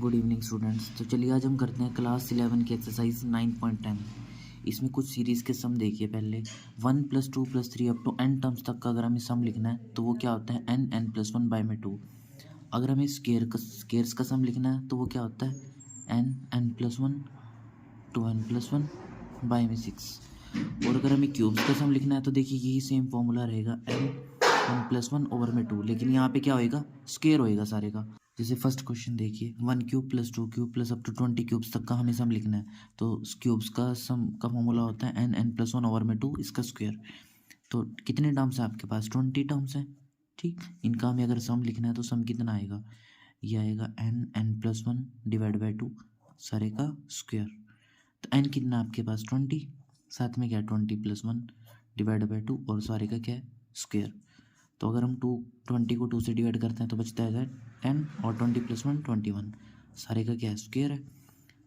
Good evening students. तो चलिए आज हम करते हैं क्लास 11 की एक्सरसाइज 9.10। इसमें कुछ सीरीज़ के सम देखिए। पहले 1+2+3 अप टू n टर्म्स तक का अगर हमें सम लिखना है तो वो क्या होता है n+1/2। अगर हमें स्केयर्स का सम लिखना है तो वो क्या होता है n+1 2n+1/6। और अगर हमें क्यूब्स का सम लिखना है तो देखिए यही सेम फॉर्मूला रहेगा n+1/2, लेकिन यहाँ पे क्या होएगा, स्केयर होएगा सारे का। जैसे फर्स्ट क्वेश्चन देखिए 1³ + 2³ अप टू 20 क्यूब्स तक का हमें सम लिखना है तो क्यूब्स का सम का फॉर्मूला होता है n+1/2 इसका स्क्वायर। तो कितने टर्म्स हैं आपके पास, 20 टर्म्स हैं। ठीक, इनका हमें अगर सम लिखना है तो सम कितना आएगा, ये आएगा n+1/2 सारे का स्क्वायर। तो n कितना आपके पास 20, साथ में क्या 20+1/2 और सारे का क्या है स्क्वायर। तो अगर हम 20 को 2 से डिवाइड करते हैं तो बचता है 10 और 20+1 21, सारे का क्या है स्क्वायर है।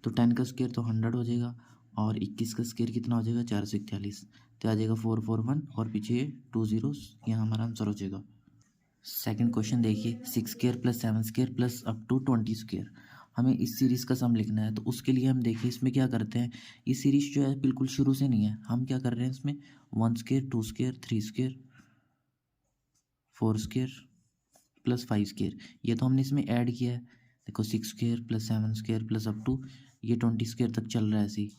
तो 10 का स्क्वायर तो 100 हो जाएगा और 21 का स्क्वायर कितना हो जाएगा 441, तो आ जाएगा 441 और पीछे 2 zeros, यहाँ हमारा आंसर हो जाएगा। सेकंड क्वेश्चन देखिए 6² + 7² + अप टू 20 स्क्वायर। हमें इस सीरीज़ का सम लिखना है तो उसके लिए हम देखिए इसमें क्या करते हैं, ये सीरीज़ जो है बिल्कुल शुरू से नहीं है। हम क्या कर रहे हैं इसमें 1², 2², 3², 4² + 5², ये तो हमने इसमें ऐड किया है। देखो 6² + 7² + अप टू ये 20² तक चल रहा है। ऐसे ही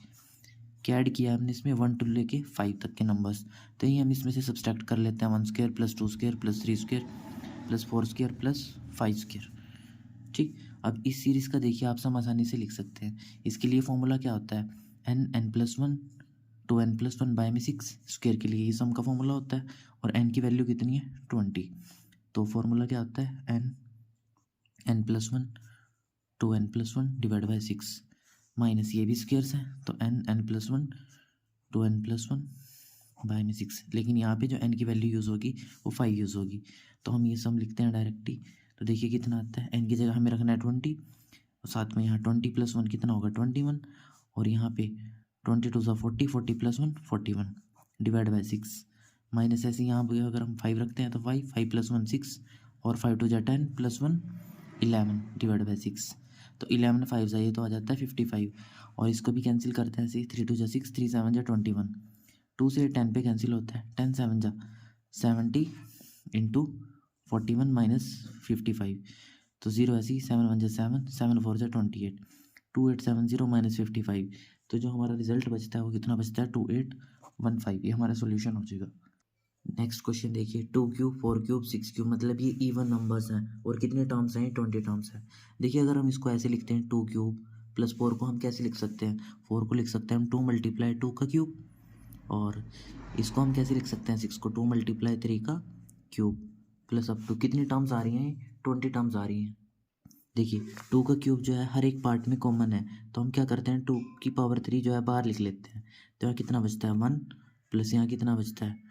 क्या ऐड किया है हमने इसमें 1 to लेके 5 तक के नंबर्स। तो ये हम इसमें से सब्सट्रैक्ट कर लेते हैं 1² + 2² + 3² + 4² + 5²। ठीक, अब इस सीरीज़ का देखिए आप सम आसानी से लिख सकते हैं। इसके लिए फॉर्मूला क्या होता है n+1 2n+1/6 स्क्वायर के लिए ये सम का फॉर्मूला होता है और n की वैल्यू कितनी है 20। तो फॉर्मूला क्या होता है n+1 2n+1/6 माइनस ये भी स्क्वायर्स हैं तो n+1 2n+1/6, लेकिन यहाँ पे जो n की वैल्यू यूज़ होगी वो 5 यूज़ होगी। तो हम ये सम लिखते हैं डायरेक्टली। तो देखिए कितना आता है, n की जगह हमें रखना है 20 और साथ में यहाँ 20+1 कितना होगा 21 और यहाँ पे 22 × 40 40+1 41 /6 माइनस ऐसे यहाँ पे अगर हम 5 रखते हैं तो 5 5+1 6 और 5 2 10 +1 11 /6। तो 11 5 ये तो आ जाता है 55 और इसको भी कैंसिल करते हैं ऐसे 3 2 6 3 7 21, 2 से 10 पे कैंसिल होता है 10 7 70 इंटू 41 - 55, तो 0 ऐसी 7 1 7 7 4 28 2870 - 55। तो जो हमारा रिजल्ट बचता है वो कितना बचता है 2815, ये हमारा सोल्यूशन हो जाएगा। नेक्स्ट क्वेश्चन देखिए 2³ 4³ 6³ मतलब ये इवन नंबर्स हैं और कितने टर्म्स हैं 20 टर्म्स हैं। देखिए अगर हम इसको ऐसे लिखते हैं 2³ + 4 को हम कैसे लिख सकते हैं, 4 को लिख सकते हैं हम 2 × 2 का क्यूब और इसको हम कैसे लिख सकते हैं 6 को 2 × 3 का क्यूब प्लस अप टू कितनी टर्म्स आ रही हैं 20 टर्म्स आ रही हैं। देखिए 2 का क्यूब जो है हर एक पार्ट में कॉमन है तो हम क्या करते हैं 2³ जो है बाहर लिख लेते हैं। तो यहाँ कितना बचता है 1 प्लस यहाँ कितना बचता है,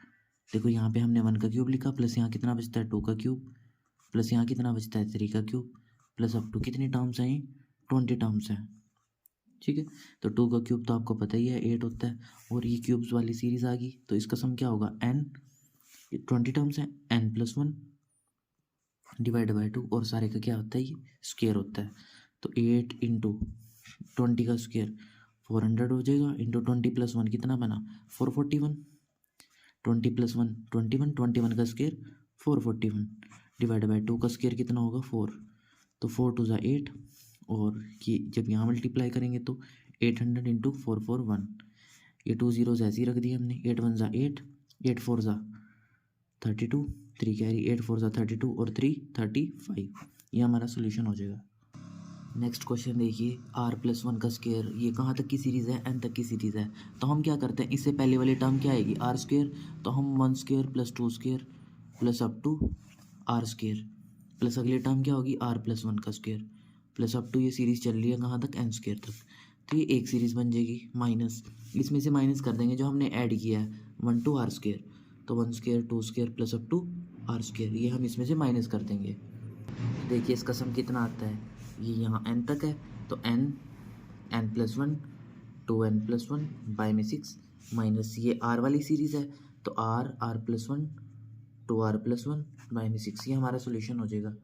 देखो यहाँ पे हमने 1 का क्यूब लिखा प्लस यहाँ कितना बचता है 2 का क्यूब प्लस यहाँ कितना बचता है 3 का क्यूब प्लस अप टू कितनी टर्म्स हैं 20 टर्म्स हैं। ठीक है, तो 2 का क्यूब तो आपको पता ही है 8 होता है और ये क्यूब्स वाली सीरीज आ गई तो इसका सम क्या होगा n, 20 टर्म्स हैं n+1 /2 और सारे का क्या होता है ये स्क्वायर होता है। तो 8 × 20 का स्क्वायर 400 हो जाएगा इंटू 20 + 1 कितना बना 441, 20 + 1 21 21 का स्क्वायर 441 /2 का स्क्वायर कितना होगा 4, तो 4 2 = 8 और ये जब यहाँ मल्टीप्लाई करेंगे तो 800 × 441, ये 2 zeros ऐसे ही रख दिए हमने 8 1 = 8 8 4 = 32 3 कैरी 8 4 = 32 और 3 35, ये हमारा सोल्यूशन हो जाएगा। नेक्स्ट क्वेश्चन देखिए r+1 का स्क्वायर, ये कहाँ तक की सीरीज़ है n तक की सीरीज़ है। तो हम क्या करते हैं इससे पहले वाली टर्म क्या आएगी r², तो हम 1² + 2² plus up to r² plus अगली टर्म क्या होगी r+1 का स्क्वायर प्लस अप टू ये सीरीज़ चल रही है कहाँ तक n² तक। तो ये एक सीरीज़ बन जाएगी माइनस इसमें से माइनस कर देंगे जो हमने ऐड किया है 1 to r², तो 1² 2² प्लस अप टू r², ये हम इसमें से माइनस कर देंगे। देखिए इसका सम कितना आता है, ये यहाँ n तक है तो n+1 2n+1/6 माइनस ये r वाली सीरीज़ है तो r r+1 2r+1/6, ये हमारा सोल्यूशन हो जाएगा।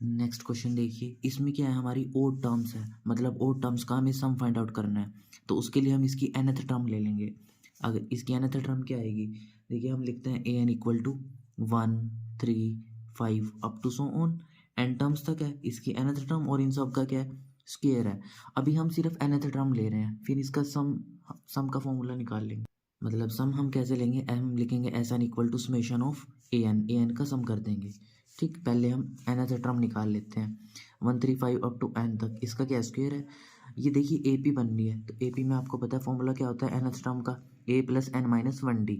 नेक्स्ट क्वेश्चन देखिए, इसमें क्या है, हमारी ओड टर्म्स है, मतलब ओड टर्म्स का हमें सम फाइंड आउट करना है। तो उसके लिए हम इसकी nth टर्म ले लेंगे। अगर इसकी nth टर्म क्या आएगी, देखिए हम लिखते हैं an equal to 1 3 5 up to so on, n terms तक है इसकी nth टर्म, और इन सब का क्या है, स्क्वायर है। अभी हम सिर्फ nth टर्म ले रहे हैं, फिर इसका सम का फॉर्मूला निकाल लेंगे। मतलब सम हम कैसे लेंगे, हम लिखेंगे S n equal to summation of a n का सम कर देंगे। ठीक, पहले हम nth टर्म निकाल लेते हैं, 135 अप टू n तक, इसका क्या स्क्वायर है। ये देखिए AP बन रही है, तो AP में आपको पता है फॉर्मूला क्या होता है nth टर्म का, a plus n minus 1d।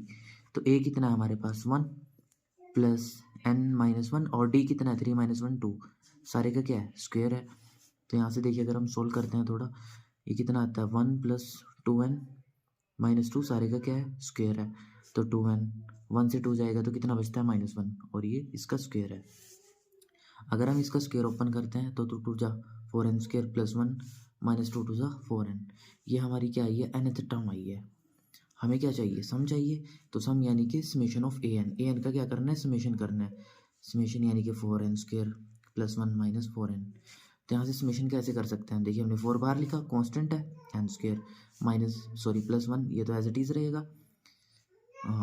तो a कितना है हमारे पास 1 प्लस n माइनस 1, और d कितना है 3 माइनस 1 2, सारे का क्या है स्क्वायर है। तो यहाँ से देखिए अगर हम सोल्व करते हैं थोड़ा, ये कितना आता है 1 प्लस 2n माइनस 2, सारे का क्या है स्क्वायर है। तो 2n, 1 से 2 जाएगा तो कितना बचता है -1, और ये इसका स्क्वायर है। अगर हम इसका स्क्वायर ओपन करते हैं तो 2 2 जा 4n स्क्वायर प्लस 1 माइनस 2 2 जा 4n, ये हमारी क्या आई है, nth टर्म आई है। हमें क्या चाहिए, सम चाहिए। तो सम यानी कि समेशन ऑफ an का क्या करना है, समेशन करना है। समेशन यानी कि 4n square plus 1 minus 4n। तो यहाँ से समेशन कैसे कर सकते हैं, देखिए हमने 4 बार लिखा, कांस्टेंट है, n स्क्वायर प्लस 1, ये तो एज इट इज़ रहेगा,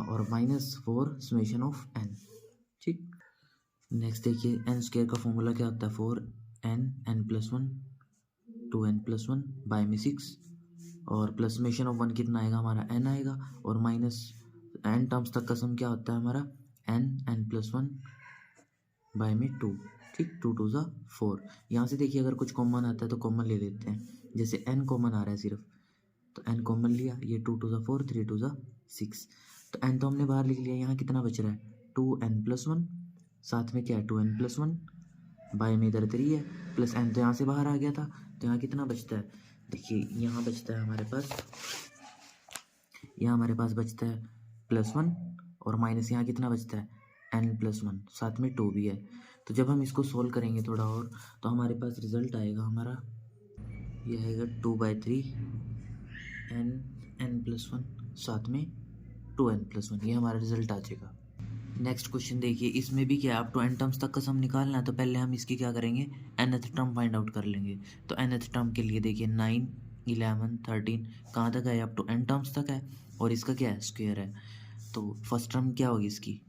और -4 समेशन ऑफ n। ठीक, नेक्स्ट देखिए n स्क्वायर का फॉर्मूला क्या होता है, 4n plus 1 2n plus 1 by में 6, और प्लस समेशन ऑफ 1 कितना आएगा हमारा, n आएगा, और माइनस n टर्म्स तक का सम क्या होता है हमारा, n प्लस 1 बाय में 2। ठीक, 2 2 ज़ा 4। यहाँ से देखिए अगर कुछ कॉमन आता है तो कॉमन ले लेते हैं, जैसे n कॉमन आ रहा है सिर्फ, तो n कॉमन लिया, ये 2 2 ज़ा 4 3 2 ज़ा 6। तो n तो हमने बाहर लिख लिया, यहाँ कितना बच रहा है 2n प्लस 1, साथ में क्या है 2n प्लस 1, बाय में इधर 3 है, प्लस n तो यहाँ से बाहर आ गया था, तो यहाँ कितना बचता है, देखिए यहाँ बचता है हमारे पास, यहाँ हमारे पास बचता है +1, और माइनस यहाँ कितना बचता है n प्लस 1, साथ में 2 भी है। तो जब हम इसको सोल्व करेंगे थोड़ा और, तो हमारे पास रिजल्ट आएगा हमारा, ये आएगा 2/3 n प्लस 1, साथ में 2n प्लस 1, ये हमारा रिजल्ट आ जाएगा। नेक्स्ट क्वेश्चन देखिए, इसमें भी क्या है, अप टू n टर्म्स तक का सम निकालना है, तो पहले हम इसकी क्या करेंगे, nth टर्म फाइंड आउट कर लेंगे। तो nth टर्म के लिए देखिए 9 11 13 कहाँ तक है, अप टू n टर्म्स तक है, और इसका क्या है स्क्वायर है। तो फर्स्ट टर्म क्या होगी इसकी,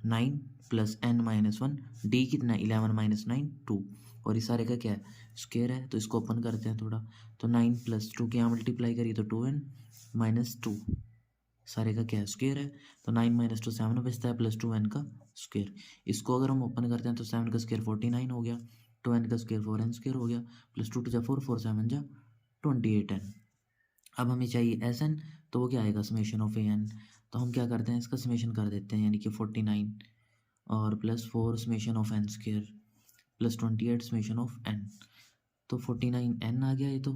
9 प्लस n माइनस 1, d कितना है 11 माइनस 9 2, और इस सारे का क्या है स्क्वायर है। तो इसको ओपन करते हैं थोड़ा, तो 9 प्लस 2 के यहाँ मल्टीप्लाई करिए तो 2n माइनस 2, सारे का क्या है स्क्वायर है। तो 9 माइनस 2 7 बचता है, प्लस 2n का स्क्वायर। इसको अगर हम ओपन करते हैं तो 7 का स्क्वायर 49 हो गया, 2n का स्क्वायर 4n स्क्वायर हो गया, प्लस 2 2 जा 4 4 7 जा 28n। अब हमें चाहिए एस एन, तो वो क्या आएगा समेशन ऑफ an। तो हम क्या करते हैं, इसका समेशन कर देते हैं, यानी कि 49 और plus 4 summation of n square plus 28 summation of n। तो 49n आ गया ये, तो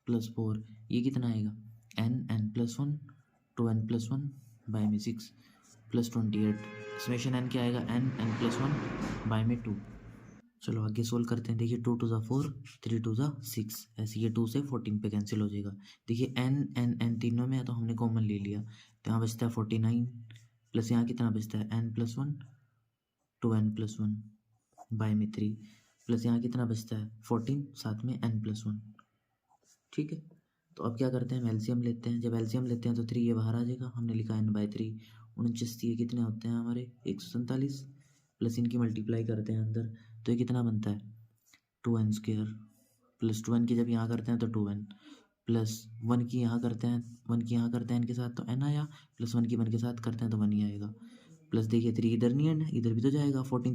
प्लस 4, ये कितना आएगा n plus 1 2n plus 1 by में 6 प्लस 28, समेशन n क्या आएगा n प्लस 1 बाय में 2। चलो आगे सोल्व करते हैं, देखिए 2 2 ज़ा 4 3 2 ज़ा 6, ऐसे ये 2 से 14 पे कैंसिल हो जाएगा। देखिए n तीनों में है तो हमने कॉमन ले लिया, तो यहाँ बचता है 49, प्लस यहाँ कितना बचता है n plus 1 2n plus 1 by में 3, प्लस यहाँ कितना बचता है 14, साथ में n प्लस 1। ठीक है, तो अब क्या करते हैं, हम एलसीएम लेते हैं। जब एलसीएम लेते हैं तो 3 ये बाहर आ जाएगा, हमने लिखा n/3, 49 ये कितने होते हैं हमारे 147, प्लस इनकी मल्टीप्लाई करते हैं अंदर, तो ये कितना बनता है 2n स्क्वायर, प्लस 2n की जब यहाँ करते हैं तो 2n, प्लस 1 की यहाँ करते हैं, 1 की यहाँ करते हैं n के साथ तो n आया, प्लस 1 की 1 के साथ करते हैं तो 1 ही आएगा, प्लस देखिए 3 इधर नहीं है, इधर भी तो जाएगा, 14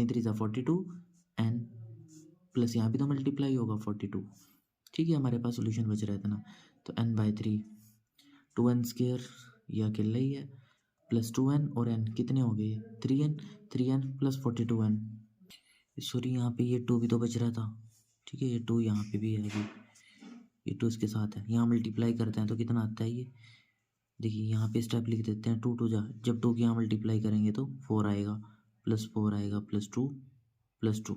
3 ज़ा 42 n, प्लस यहाँ भी तो मल्टीप्लाई होगा 42। ठीक है, हमारे पास सोल्यूशन बच रहा है इतना, तो n/3 2n स्क्वायर ये अकेला ही है, प्लस 2n और n कितने हो गए 3n प्लस 42n। सॉरी यहाँ पे ये 2 भी तो बच रहा था, ठीक है, ये 2 यहाँ पे भी है अभी, ये 2 इसके साथ है, यहाँ मल्टीप्लाई करते हैं तो कितना आता है ये, देखिए यहाँ पे स्टेप लिख देते हैं 2 2 जा, जब 2 की यहाँ मल्टीप्लाई करेंगे तो 4 आएगा, प्लस 4 आएगा, प्लस 2 प्लस 2।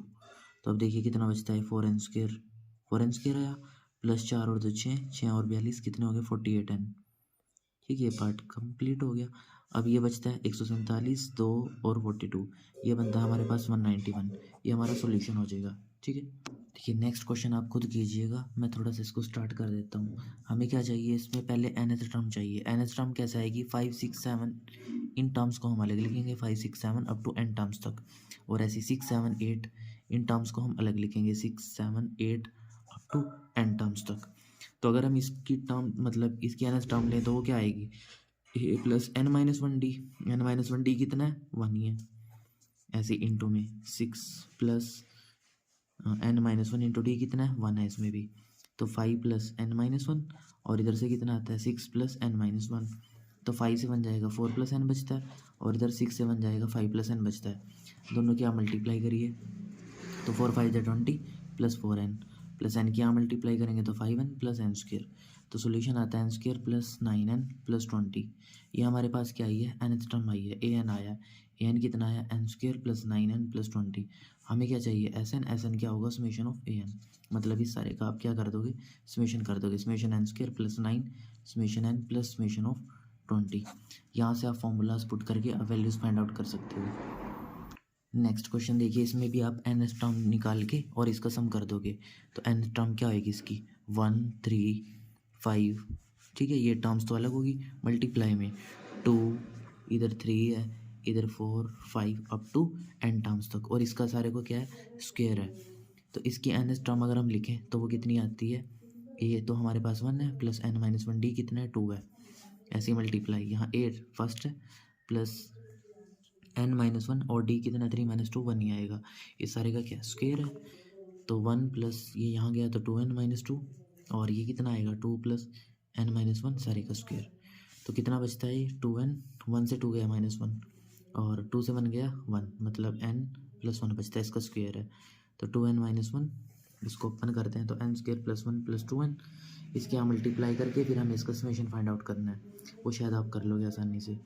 तो अब देखिए कितना बचता है 4n स्क्वायर आया, प्लस 4 और 2 6 6 और 42 कितने हो गए 48n। ठीक है, ये पार्ट कंप्लीट हो गया। अब ये बचता है 147, 2 और 42, ये बनता है हमारे पास 191। ये हमारा सॉल्यूशन हो जाएगा। ठीक है, देखिए नेक्स्ट क्वेश्चन आप खुद कीजिएगा, मैं थोड़ा सा इसको स्टार्ट कर देता हूँ। हमें क्या चाहिए, इसमें पहले nth टर्म चाहिए। nth टर्म कैसे आएगी, 5 6 7, इन टर्म्स को हम अलग लिखेंगे 5 6 7 अप टू n टर्म्स तक, और ऐसे 6 7 8 इन टर्म्स को हम अलग लिखेंगे 6 7 8 अप टू n टर्म्स तक। तो अगर हम इसकी टर्म मतलब इसकी nth टर्म लें तो वो क्या आएगी, a plus n minus one d. N minus one d कितना है, 1 ही है। ऐसे इंटू में 6 plus n minus one into d कितना है, 1 है इसमें भी। तो 5 प्लस एन माइनस वन, और इधर से कितना आता है 6 प्लस एन माइनस वन। तो 5 से बन जाएगा 4 प्लस एन बचता है, और इधर 6 से बन जाएगा 5 प्लस एन बचता है। दोनों की आप मल्टीप्लाई करिए, तो 4 5 जा 20 प्लस 4 एन प्लस एन की यहाँ मल्टीप्लाई करेंगे तो 5 एन प्लस एन स्क्र। तो सोल्यूशन आता है n square plus 9 n plus 20। ये हमारे पास क्या आई है, एन टर्म आई है, ए एन आया है। ए एन कितना है, n square plus 9 n plus 20। हमें क्या चाहिए, एस एन क्या होगा, समेशन ऑफ ए एन। मतलब इस सारे का आप क्या कर दोगे, समेशन कर दोगे, summation n square plus 9 summation n plus summation of 20। यहाँ से आप फॉर्मूलाज पुट करके आप वैल्यूज़ फाइंड आउट कर सकते हो। नेक्स्ट क्वेश्चन देखिए, इसमें भी आप एन टर्म निकाल के और इसका सम कर दोगे। तो एन टर्म क्या होगी इसकी, 1 3 5। ठीक है, ये टर्म्स तो अलग होगी, मल्टीप्लाई में 2, इधर 3 है, इधर 4 5 अप टू एन टर्म्स तक, और इसका सारे को क्या है, स्क्वायर है। तो इसकी एन टर्म अगर हम लिखें तो वो कितनी आती है, ये तो हमारे पास 1 है plus n minus one d कितना है, 2 है। ऐसे मल्टीप्लाई, यहाँ 8 फर्स्ट है प्लस एन माइनस वन, और डी कितना 3 माइनस 2 1 ही आएगा। इस सारे का क्या, स्क्वायर है। तो 1 प्लस ये यहाँ गया तो 2 एन माइनस 2, और ये कितना आएगा 2 प्लस एन माइनस वन सारे का स्क्वायर। तो कितना बचता है, 2 एन, 1 से 2 गया माइनस वन, और 2 से 1 गया 1, मतलब एन प्लस 1 बचता है, इसका स्क्वायर है। तो 2 एन माइनस वन, इसको ओपन करते हैं तो n square plus 1 plus 2 n, इसके यहाँ मल्टीप्लाई करके फिर हमें इसका समेशन फाइंड आउट करना है। वो शायद आप कर लोगे आसानी से।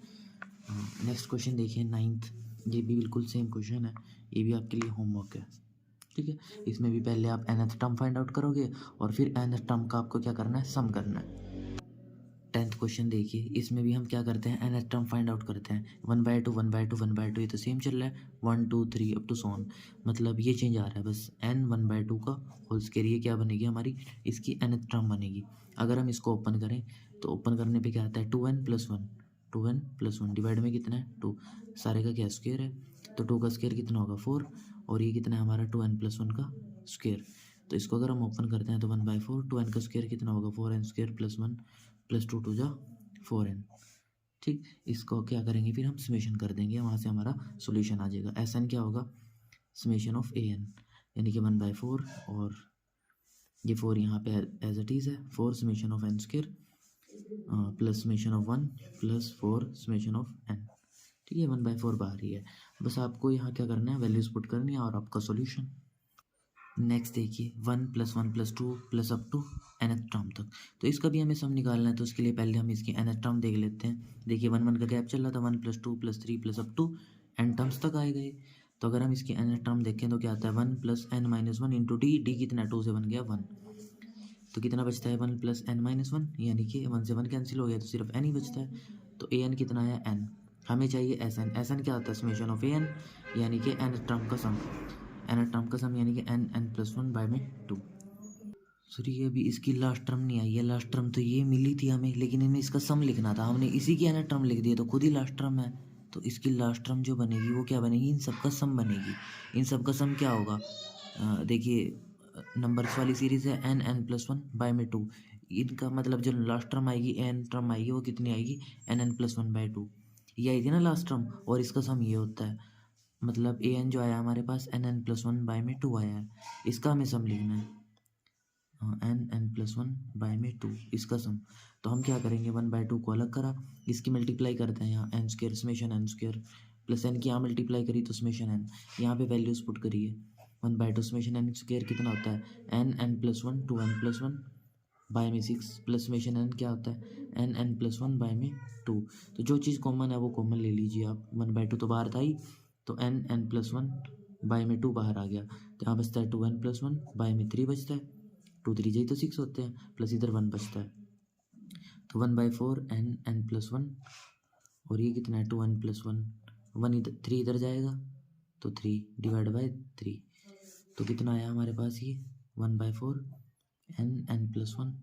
नेक्स्ट क्वेश्चन देखिए 9th, ये भी बिल्कुल सेम क्वेश्चन है, ये भी आपके लिए होमवर्क है। ठीक है, इसमें भी पहले आप nth टर्म फाइंड आउट करोगे और फिर nth टर्म का आपको क्या करना है, सम करना है। 10th क्वेश्चन देखिए, इसमें भी हम क्या करते हैं, nth टर्म फाइंड आउट करते हैं। 1/2 1/2 1/2, ये तो सेम चल रहा है, 1 2 3 अप टू सो ऑन। मतलब ये चेंज आ रहा है बस, n 1/2 का होल स्क्वायर, ये क्या बनेगी हमारी, इसकी nth टर्म बनेगी। अगर हम इसको ओपन करें तो ओपन करने पे क्या आता है, 2n plus 1, 2n plus 1 divide में कितना है 2, सारे का क्या स्क्वायर है। तो 2 का स्क्वायर कितना होगा 4, और ये कितना है हमारा 2n प्लस 1 का स्क्वायर। तो इसको अगर हम ओपन करते हैं तो 1/4, 2n का स्क्वायर कितना होगा 4n स्क्वायर प्लस 1 प्लस 2 2 जा 4n। ठीक, इसको क्या करेंगे फिर हम समेशन कर देंगे, वहाँ से हमारा सॉल्यूशन आ जाएगा। एस एन क्या होगा, समेशन ऑफ ए एन, यानी कि 1/4, और ये 4 यहाँ पे एज इट इज़ है, 4 summation of n square plus summation of 1 plus 4 summation of n. ठीक है, 1/4 बाहर ही है। बस आपको यहाँ क्या करना है, वैल्यूज पुट करनी है और आपका सॉल्यूशन। नेक्स्ट देखिए 1 plus 1 plus 2 plus up to nth term तक। तो इसका भी हमें सम निकालना है, तो उसके लिए पहले हम इसकी nth टर्म देख लेते हैं। देखिए 1 1 का गैप चल रहा था, 1 plus 2 plus 3 plus up to n terms तक आए गए। तो अगर हम इसकी nth टर्म देखें तो क्या आता है, 1 plus n minus one into d, d कितना 2 से बन गया 1। तो कितना बचता है, 1 प्लस एन माइनस वन, यानी कि 1 से 1 कैंसिल हो गया तो सिर्फ n ही बचता है। तो ए एन कितना है, n। हमें चाहिए एस एन। एस एन क्या होता है, समेशन ऑफ ए एन, यानी कि nth टर्म का सम। nth टर्म का सम यानी कि n n प्लस 1 बाय में 2। सॉरी, ये अभी इसकी लास्ट टर्म नहीं आई है, लास्ट टर्म तो ये मिली थी हमें, लेकिन इनमें इसका सम लिखना था, हमने इसी की nth टर्म लिख दिया तो खुद ही लास्ट टर्म है। तो इसकी लास्ट टर्म जो बनेगी वो क्या बनेगी, इन सब का सम बनेगी। इन सब का सम क्या होगा, देखिए नंबर्स वाली सीरीज़ है, n n प्लस 1 बाय में 2। इनका मतलब जो लास्ट टर्म आएगी, n टर्म आएगी, वो कितनी आएगी, n n प्लस 1 बाय 2। ये आई थी ना लास्ट टर्म, और इसका सम ये होता है। मतलब ए एन जो आया हमारे पास n n प्लस 1 बाय में 2 आया है, इसका हमें सम लिखना है, एन एन प्लस 1 बाय में 2, इसका सम। तो हम क्या करेंगे, 1/2 को अलग करा, इसकी मल्टीप्लाई करते हैं यहाँ, n square summation n square plus n की यहाँ मल्टीप्लाई करी तो समेशन एन, यहाँ पे वैल्यूज पुट करिए। 1/2 समेशन एन स्क्र कितना होता है, n n plus 1 2n plus 1 by में 6 प्लस समेशन एन क्या होता है, एन एन प्लस 1 बाय में 2। तो जो चीज़ कॉमन है वो कॉमन ले लीजिए आप, 1/2 तो बाहर था ही, तो एन एन प्लस 1 बाय में 2 बाहर आ गया, तो यहाँ बचता है 2n प्लस 1 बाय में 3 बचता है, 2 3 जी तो 6 होते हैं, प्लस इधर 1 बचता है। तो 1/4 n n प्लस 1 और ये कितना है 2n प्लस 1, 1 इधर 3 इधर जाएगा तो 3 डिवाइड बाय 3, तो कितना आया हमारे पास ये 1/4 n प्लस 1,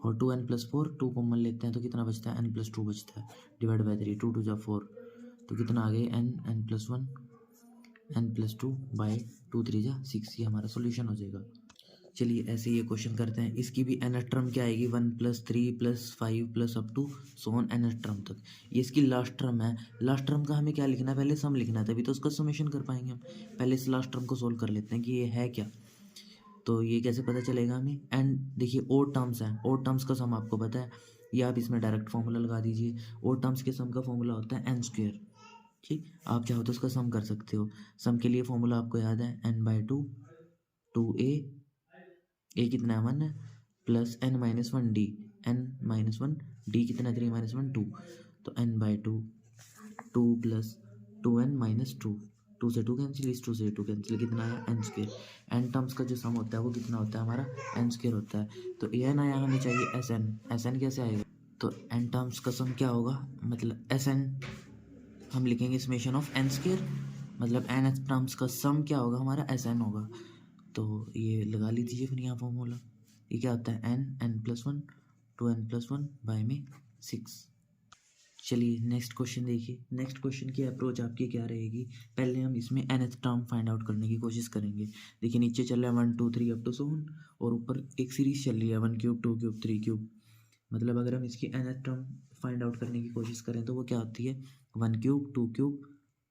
और 2n प्लस 4 2 कॉमन लेते हैं तो कितना बचता है n प्लस 2 बचता है डिवाइड बाय 3, 2 2 जा 4, तो कितना आ गया n plus 1 n plus 2 by 2 3 जा 6, ये हमारा सोल्यूशन हो जाएगा। चलिए ऐसे ये क्वेश्चन करते हैं, इसकी भी nth टर्म क्या आएगी 1 plus 3 plus 5 plus up to so on nth term तक, ये इसकी लास्ट टर्म है। लास्ट टर्म का हमें क्या लिखना है, पहले सम लिखना है तभी तो उसका समेशन कर पाएंगे हम। पहले इस लास्ट टर्म को सोल्व कर लेते हैं कि ये है क्या, तो ये कैसे पता चलेगा हमें। एंड देखिए ओड टर्म्स हैं, ओड टर्म्स का सम आपको पता है, ये आप इसमें डायरेक्ट फॉर्मूला लगा दीजिए। ओड टर्म्स के सम का फॉर्मूला होता है n स्क्वेयर, ठीक, आप चाहो तो उसका सम कर सकते हो। सम के लिए फॉर्मूला आपको याद है n/2 2a, ए कितना है 1 है, plus n-1 D, n-1 D कितना 3 - 1 2, तो n/2 2 प्लस 2n-2, 2 से 2 कैंसिल, इस 2 से 2 कैंसिल, कितना आया n स्क्वेयर। एन टर्म्स का जो सम होता है वो कितना होता है हमारा n स्क्वेयर होता है, तो एन आया, हमें चाहिए एस एन कैसे आएगा, तो एन टर्म्स का सम क्या होगा, मतलब एस एन हम लिखेंगे समेशन ऑफ n स्क्वेयर, मतलब एन टर्म्स का सम क्या होगा हमारा एस एन होगा, तो ये लगा लीजिए फिर यहाँ फॉर्मूला। ये क्या होता है n plus 1 2n plus 1 by में 6। चलिए नेक्स्ट क्वेश्चन देखिए, नेक्स्ट क्वेश्चन की अप्रोच आपकी क्या रहेगी, पहले हम इसमें nth टर्म फाइंड आउट करने की कोशिश करेंगे। देखिए नीचे चल रहा है 1 2 3 अप टू सो ऑन, और ऊपर एक सीरीज चल रही है 1 क्यूब 2 क्यूब 3 क्यूब, मतलब अगर हम इसकी nth टर्म फाइंड आउट करने की कोशिश करें तो वो क्या होती है 1 cube 2 cube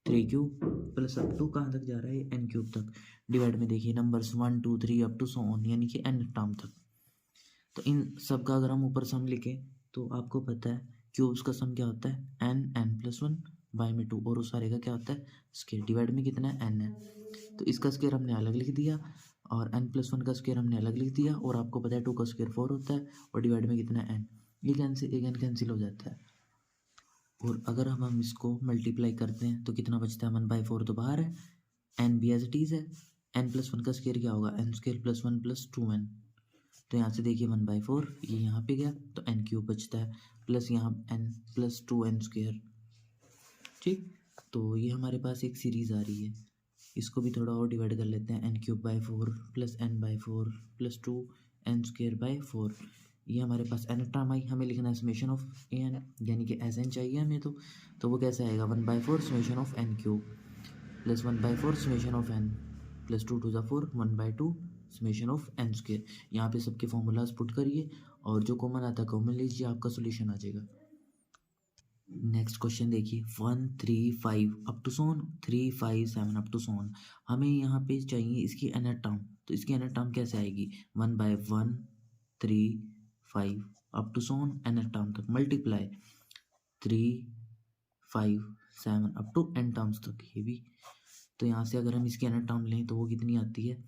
3 cube plus up to कहाँ तक जा रहा है n क्यूब तक, डिवाइड में देखिए numbers 1 2 3 up to so on, यानी कि n टर्म तक। तो इन सब का अगर हम ऊपर सम लिखें तो आपको पता है क्यूब्स का सम क्या होता है n प्लस 1 बाय में 2, और उस सारे का क्या होता है स्क्वायर, डिवाइड में कितना है n है, तो इसका स्क्वायर हमने अलग लिख दिया और n प्लस 1 का स्क्वायर हमने अलग लिख दिया, और आपको पता है 2 का स्क्वायर 4 होता है, और डिवाइड में कितना है n, ये कैंसिल हो जाता है। और अगर हम इसको मल्टीप्लाई करते हैं तो कितना बचता है 1/4 तो बाहर है, n भी एज इट इज़ है, n प्लस 1 का स्क्वायर क्या होगा n square plus 1 plus 2n, तो यहाँ से देखिए 1/4 ये यहाँ पे गया तो n क्यूब बचता है, प्लस यहाँ n प्लस 2n स्क्वायर, ठीक। तो ये हमारे पास एक सीरीज़ आ रही है, इसको भी थोड़ा और डिवाइड कर लेते हैं, n³/4 plus n/4 plus 2n square by 4, ये हमारे पास n टर्म आई, हमें लिखना है समेशन ऑफ an, यानी कि एस एन चाहिए हमें, तो वो कैसे आएगा 1/4 summation of n³ plus 1/4 summation of n plus 2 2 ज़ा 4 1/2 समेशन ऑफ n स्क्वायर। यहाँ पे सबके फॉर्मूलाज पुट करिए और जो कॉमन आता है कॉमन लीजिए, आपका सोल्यूशन आ जाएगा। नेक्स्ट क्वेश्चन देखिए 1 3 5 up to so on 3 5 7 up to so on, हमें यहाँ पे चाहिए इसकी nth टर्म, तो इसकी nth टर्म कैसे आएगी 1/1 3 5 up to so on nth term तक multiply 3 5 7 up to n terms तक, ये भी, तो यहाँ से अगर हम इसकी nth टर्म लें तो वो कितनी आती है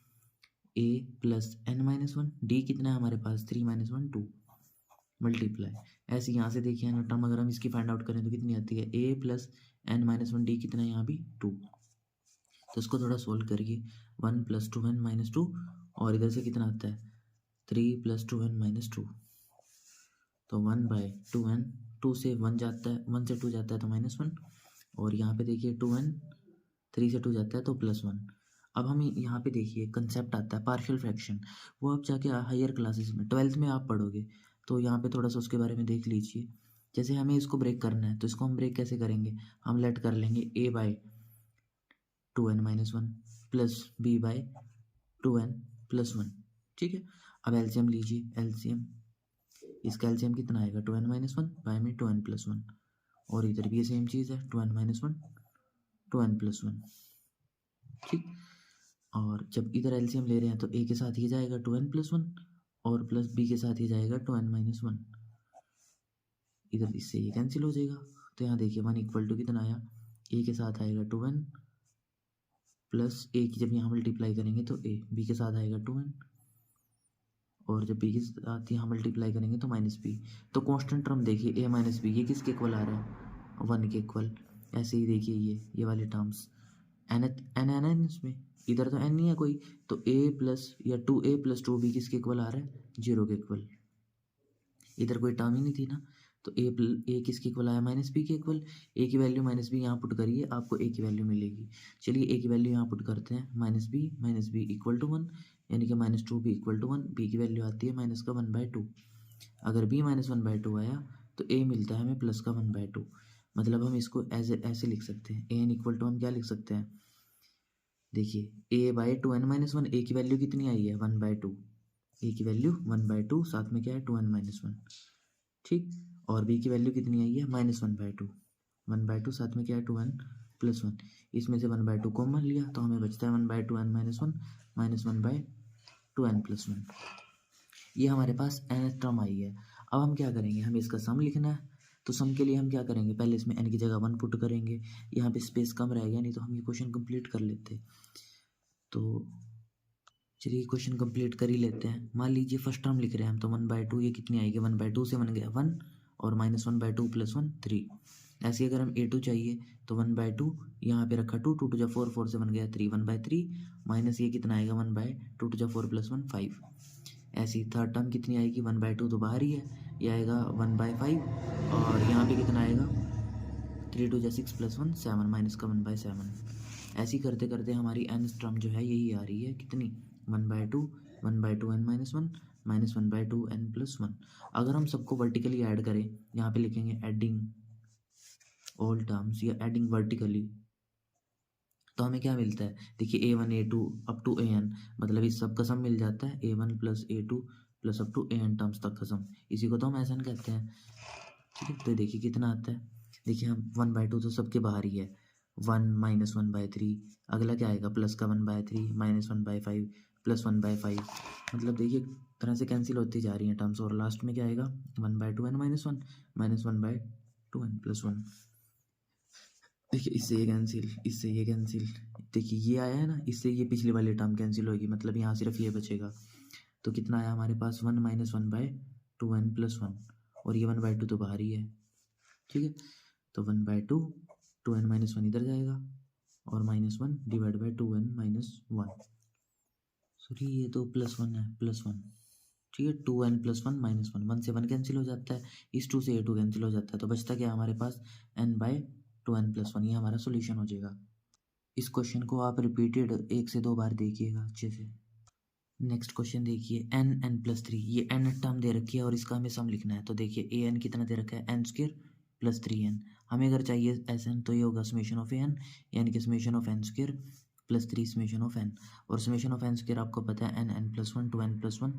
a प्लस n-1 d कितना है हमारे पास 3 - 1 2 मल्टीप्लाई, ऐसे यहाँ से देखिए ना टर्म अगर हम इसकी फाइंड आउट करें तो कितनी आती है a प्लस n-1 d कितना है यहाँ भी 2, तो इसको थोड़ा सोल्व करिए 1 प्लस 2n-2, और इधर से कितना आता है 3 प्लस 2n-2, तो 1/2n, 2 से 1 जाता है 1 से 2 जाता है तो -1, और यहाँ पे देखिए 2n 3 से 2 जाता है तो +1। अब हम यहाँ पे देखिए कंसेप्ट आता है पार्शियल फ्रैक्शन, वो आप जाके हायर क्लासेस में 12th में आप पढ़ोगे, तो यहाँ पे थोड़ा सा उसके बारे में देख लीजिए। जैसे हमें इसको ब्रेक करना है तो इसको हम ब्रेक कैसे करेंगे, हम लेट कर लेंगे a/2n-1 प्लस b/2n+1, ठीक है। अब एलसीएम लीजिए, एलसीएम, इसका एलसीएम कितना आएगा 2n-1 बाय में 2n+1, और इधर भी ये सेम चीज़ है 2n-1 2n+1, ठीक। और जब इधर एलसीएम ले रहे हैं तो a के साथ ये जाएगा 2n+1 और प्लस b के साथ ये जाएगा 2n-1, इधर इससे ये कैंसिल हो जाएगा, तो यहाँ देखिए 1 = कितना आया, a के साथ आएगा 2n प्लस a की जब यहाँ मल्टीप्लाई करेंगे तो a, b के साथ आएगा 2n, और जब b के साथ यहाँ मल्टीप्लाई करेंगे तो -b, तो कांस्टेंट टर्म देखिए a - b, ये किसके इक्वल आ रहा है 1 के इक्वल। ऐसे ही देखिए ये वाले टर्म्स n इसमें, इधर तो n नहीं है कोई, तो a प्लस या 2a + 2b किसके इक्वल आ रहा है 0 के इक्वल, इधर कोई टर्म ही नहीं थी ना, तो ए किसके इक्वल आया, माइनस बी के इक्वल। ए की वैल्यू माइनस बी यहाँ पुट करिए, आपको ए की वैल्यू मिलेगी। चलिए ए की वैल्यू यहाँ पुट करते हैं, माइनस बी इक्वल टू 1, यानी कि -2 बी इक्वल टू 1। बी की वैल्यू आती है माइनस का 1/2। अगर बी -1/2 आया तो ए मिलता है हमें प्लस का 1/2। मतलब हम इसको ऐसे लिख सकते हैं, ए एन इक्वल टू हम क्या लिख सकते हैं, देखिए a/2n-1, ए की वैल्यू कितनी आई है 1/2, ए की वैल्यू 1/2, साथ में क्या है 2n-1, ठीक। और बी की वैल्यू कितनी आई है -1/2, 1/2 साथ में क्या है 2n+1। इसमें से 1/2 कॉमन लिया तो हमें बचता है 1/2n-1 -1/2n+1। ये हमारे पास n टर्म आई है। अब हम क्या करेंगे, हमें इसका सम लिखना है। तो सम के लिए हम क्या करेंगे, पहले इसमें n की जगह 1 पुट करेंगे, यहाँ पे स्पेस कम रहेगा, नहीं तो हम ये क्वेश्चन कंप्लीट कर लेते। तो चलिए क्वेश्चन कंप्लीट कर ही लेते हैं। मान लीजिए फर्स्ट टर्म लिख रहे हैं हम, तो 1/2 ये कितनी आएगी, 1/2 से बन गया 1 और -1/2 + 1 3। ऐसे अगर हम a2 चाहिए तो 1/2 यहाँ पे रखा 2, 2 × 4, 4 से बन गया 3, 1/3 माइनस ये कितना आएगा 1/2 × 4 + 1 5। ऐसी थर्ड टर्म कितनी आएगी, 1/2 तो बाहर ही है, ये आएगा 1/5 और यहाँ पे कितना आएगा 3 × 6 + 1 7 माइनस का 1/7। ऐसी करते करते हमारी n टर्म जो है यही आ रही है, कितनी 1/2 1/2n-1 -1/2n+1। अगर हम सबको वर्टिकली ऐड करें, यहाँ पे लिखेंगे एडिंग ऑल टर्म्स या एडिंग वर्टिकली, तो हमें क्या मिलता है, देखिए a1 a2 up to an, मतलब इस सब का सम मिल जाता है, a1 + a2 + up to an terms तक का सम, इसी को तो हम SN कहते हैं, ठीक है। तो देखिए कितना आता है, देखिए हम 1/2 तो सबके बाहर ही है, 1 -1/3, अगला क्या आएगा प्लस का 1/3 -1/5 + 1/5, मतलब देखिए तरह से कैंसिल होती जा रही हैं टर्म्स, और लास्ट में क्या आएगा 1/2n-1 -1/2n+1। देखिए इससे ये कैंसिल, इससे ये कैंसिल, देखिए ये आया है ना, इससे ये पिछली वाली टर्म कैंसिल होगी, मतलब यहाँ सिर्फ ये बचेगा। तो कितना आया हमारे पास 1 -1/2n+1, और ये 1/2 तो बाहर ही है, ठीक है। तो 1/2 2n-1 इधर जाएगा और -1 / 2n-1, सॉरी ये तो +1 है, +1, ठीक है। 2n+1 -1, 1 से 1 कैंसिल हो जाता है, इस 2 से a2 कैंसिल हो जाता है, तो बचता क्या हमारे पास n/2n+1, ये हमारा सोल्यूशन हो जाएगा। इस क्वेश्चन को आप रिपीटेड 1 से 2 बार देखिएगा अच्छे से। नेक्स्ट क्वेश्चन देखिए, n+3, ये n टर्म दे रखी है और इसका हमें सम लिखना है। तो देखिए an कितना दे रखा है n² + 3n, हमें अगर चाहिए Sn तो ये होगा समेशन ऑफ an, यानी कि summation of n² + 3 summation of n, और समेशन ऑफ n² आपको पता है n+1 2n+1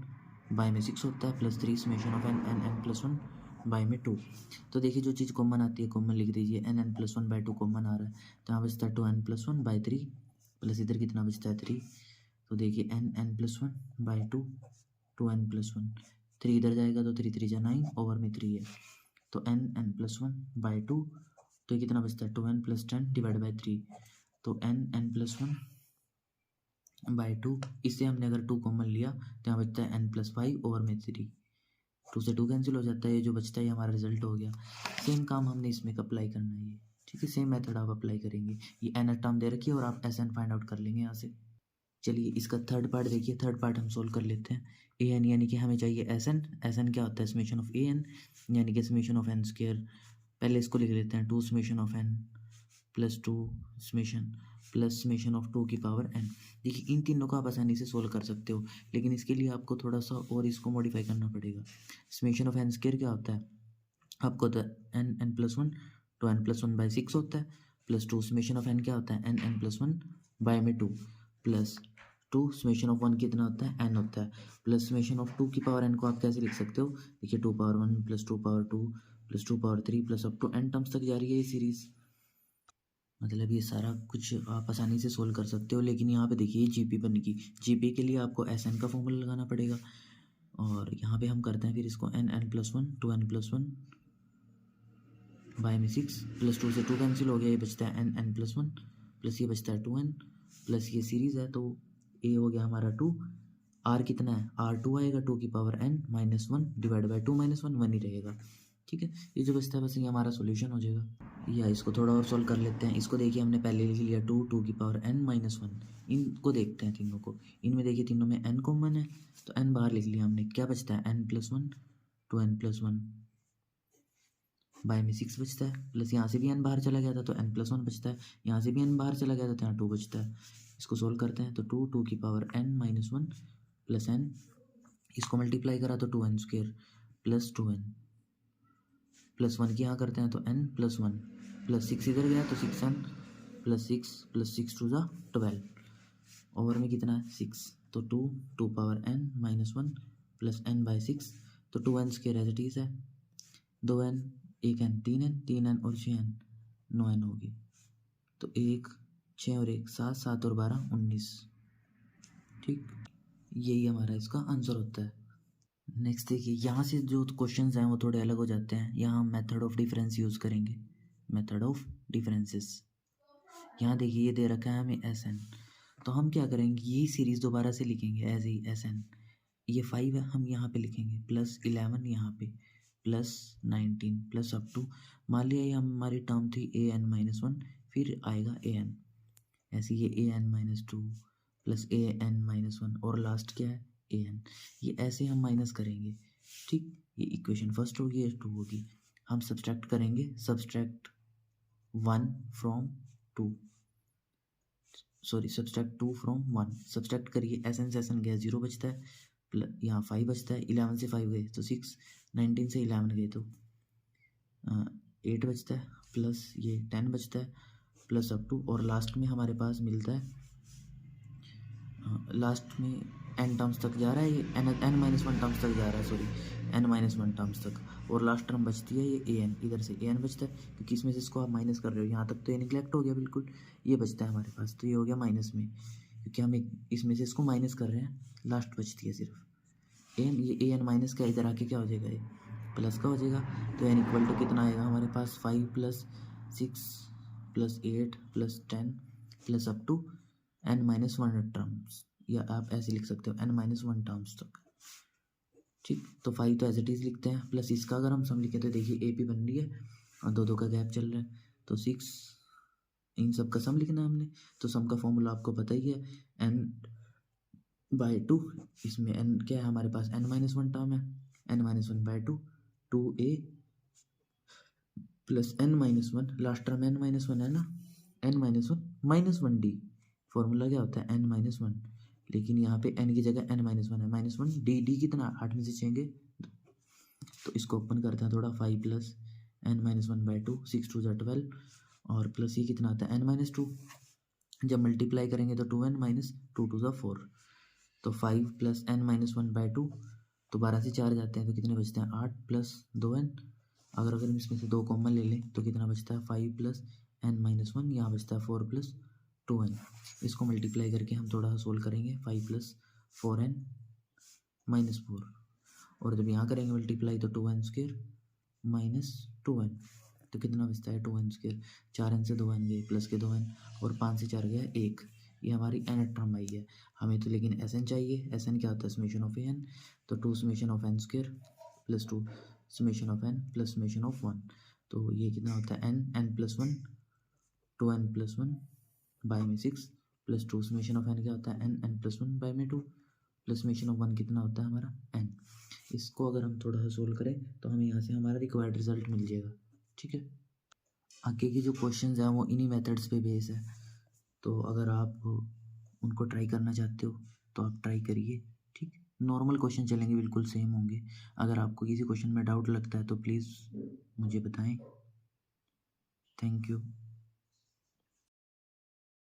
बाय में 6 होता है, +3 समेशन ऑफ n+1 बाय में 2। तो देखिए जो चीज़ कॉमन आती है कॉमन लिख दीजिए, n+1/2 कॉमन आ रहा है, तो यहाँ बचता है 2n+1/3 प्लस इधर कितना बचता है 3। तो देखिए n+1/2 2n+1, 3 इधर जाएगा तो 3 3 जा 9 ओवर में 3 है, तो n+1/2, तो ये कितना बचता है 2n + 10 / 3, तो n+1/2, इससे हमने अगर 2 कॉमन लिया तो यहाँ बचता है n+5 ओवर में 3, 2 से 2 कैंसिल हो जाता है, ये जो बचता है ये हमारा रिजल्ट हो गया। सेम काम हमने इसमें अप्लाई करना है, ये ठीक है, सेम मेथड आप अप्लाई करेंगे। ये n टर्म दे रखी है और आप Sn फाइंड आउट कर लेंगे यहाँ से। चलिए इसका थर्ड पार्ट देखिए, थर्ड पार्ट हम सोल्व कर लेते हैं। an यानी कि हमें चाहिए Sn क्या होता है समेशन ऑफ an, यानी कि समेशन ऑफ n², पहले इसको लिख लेते हैं 2 summation of n + 2 summation plus summation of 2 की पावर n। देखिए इन तीनों को आप आसानी से सोल्व कर सकते हो, लेकिन इसके लिए आपको थोड़ा सा और इसको मॉडिफाई करना पड़ेगा। समेशन ऑफ n² क्या होता है, आपको तो n+1 2n+1/6 होता है, +2 समेशन ऑफ n क्या होता है n+1 बाय में 2, +2 समेशन ऑफ 1 कितना होता है n होता है, प्लस समेशन ऑफ 2 की पावर n को आप कैसे लिख सकते हो, देखिए 2 power 1 + 2 power 2 + 2 power 3 plus up to n terms तक जा रही है ये सीरीज़। मतलब ये सारा कुछ आप आसानी से सोल्व कर सकते हो, लेकिन यहाँ पे देखिए जीपी बनेगी, जीपी के लिए आपको Sn का फॉर्मूला लगाना पड़ेगा, और यहाँ पे हम करते हैं फिर इसको n+1 2n+1 बाय में 6 + 2 से 2 कैंसिल हो गया, ये बचता है n+1 प्लस ये बचता है 2n प्लस ये सीरीज़ है, तो a हो गया हमारा 2, r कितना है r2 आएगा 2 की पावर n -1 / 2 -1 1 ही रहेगा, ठीक है। ये जो बचता है बस ये हमारा सॉल्यूशन हो जाएगा। या इसको थोड़ा और सॉल्व कर लेते हैं। इसको देखिए हमने पहले लिख लिया 2 की पावर n -1, इनको देखते हैं तीनों को, इनमें देखिए तीनों में n कॉमन है, तो n बाहर लिख लिया हमने, क्या बचता है n+1 2n+1 बाय में 6 बचता है, प्लस यहाँ से भी n बाहर चला गया था तो n+1 बचता है, यहाँ से भी n बाहर चला गया था तो यहाँ 2 बचता है। इसको सोल्व करते हैं तो 2 की पावर n-1 प्लस n, इसको मल्टीप्लाई करा तो 2n² प्लस 2n प्लस 1 की यहाँ करते हैं तो n+1 प्लस 6 इधर गया तो 6n प्लस 6 2 ज़ा 12, ओवर में कितना है 6, तो 2 पावर n-1 प्लस n/6, तो 2n² एज इट इज़ है, 2n 1n 3n और 6n 9n होगी, तो 1 6 और 1 7 7 और 12 19। ठीक, यही हमारा इसका आंसर होता है। नेक्स्ट देखिए, यहाँ से जो क्वेश्चंस हैं वो थोड़े अलग हो जाते हैं। यहाँ हम मेथड ऑफ डिफरेंस यूज़ करेंगे, मेथड ऑफ डिफरेंसेस। यहाँ देखिए ये दे रखा है हमें Sn, तो हम क्या करेंगे, यही सीरीज़ दोबारा से लिखेंगे एज ही Sn। ये 5 है, हम यहाँ पे लिखेंगे प्लस 11 यहाँ पे प्लस 19 प्लस अप टू, मान लिया ये हमारी टर्म थी an-1, फिर आएगा an, ऐसे ये an-2 प्लस an-1 और लास्ट क्या है an, ये ऐसे हम माइनस करेंगे। ठीक, ये इक्वेशन फर्स्ट होगी, ये 2 होगी, हम सब्सट्रैक्ट करेंगे, subtract 1 from 2, sorry subtract 2 from 1, subtract करिए, Sn से Sn गया 0 बचता है, प्लस यहाँ 5 बचता है, 11 से 5 गए तो 6, 19 से 11 गए तो 8 बचता है, प्लस ये 10 बचता है, प्लस अप टू, और लास्ट में हमारे पास मिलता है, लास्ट में n टर्म्स तक जा रहा है, ये n-1 टर्म्स तक जा रहा है, सॉरी n-1 टर्म्स तक, और लास्ट टर्म बचती है ये an, इधर से an बचता है क्योंकि इसमें से इसको आप माइनस कर रहे हो, यहाँ तक तो ये निगलेक्ट हो गया बिल्कुल, ये बचता है हमारे पास, तो ये हो गया माइनस में, क्योंकि हम इसमें से इसको माइनस कर रहे हैं, लास्ट बचती है सिर्फ an, ये an माइनस का इधर आके क्या हो जाएगा, ये प्लस का हो जाएगा, तो n इक्वल टू कितना आएगा हमारे पास 5 plus 6 plus 8 plus 10 plus up to n-1 terms, या आप ऐसे लिख सकते हो n-1 टर्म्स तक। ठीक, तो 5 तो एज इट इज़ लिखते हैं, प्लस इसका अगर हम सम लिखे तो देखिए ए पी बन रही है और 2 2 का गैप चल रहा है, तो 6, इन सब का सम लिखना है हमने, तो सम का फॉर्मूला आपको पता ही है n/2, इसमें n क्या है हमारे पास n-1 टर्म है, n-1/2 2a plus n-1, last term n-1 है ना, n-1 -1d, फॉर्मूला क्या होता है n-1, लेकिन यहाँ पे n की जगह n-1 है, -1d, कितना 8 में से छेंगे, तो इसको ओपन करते हैं थोड़ा, 5 प्लस n-1/2 6 2 12, और प्लस ये कितना आता है n-2, जब मल्टीप्लाई करेंगे तो 2n -2 2 4, तो 5 प्लस n-1/2, तो 12 से 4 जाते हैं तो कितने बचते हैं 8 प्लस 2n, अगर हम इसमें से 2 कॉमन ले लें तो कितना बचता है 5 प्लस n-1, यहाँ बचता है 4 प्लस 2n, इसको मल्टीप्लाई करके हम थोड़ा सोल्व करेंगे, 5 प्लस 4n -4, और जब यहाँ करेंगे मल्टीप्लाई तो 2n² -2n, तो कितना बचता है 2n², 4n से 2n गए प्लस के 2n, और 5 से 4 गया 1, ये हमारी n टर्म आई है। हमें तो लेकिन Sn चाहिए, Sn क्या होता है समेशन ऑफ an, तो 2 summation of n² plus 2 summation of n plus summation of 1, तो ये कितना होता है n+1 2n+1 बाय में 6 प्लस 2 समेशन ऑफ n क्या होता है n+1 बाय में 2 प्लस समेशन ऑफ 1 कितना होता है हमारा n। इसको अगर हम थोड़ा सा सोल्व करें तो हमें यहाँ से हमारा रिक्वायर्ड रिजल्ट मिल जाएगा। ठीक है, आगे के जो क्वेश्चंस हैं वो इन्हीं मेथड्स पे बेस है, तो अगर आप उनको ट्राई करना चाहते हो तो आप ट्राई करिए। ठीक, नॉर्मल क्वेश्चन चलेंगे, बिल्कुल सेम होंगे। अगर आपको किसी क्वेश्चन में डाउट लगता है तो प्लीज़ मुझे बताएं। Thank you.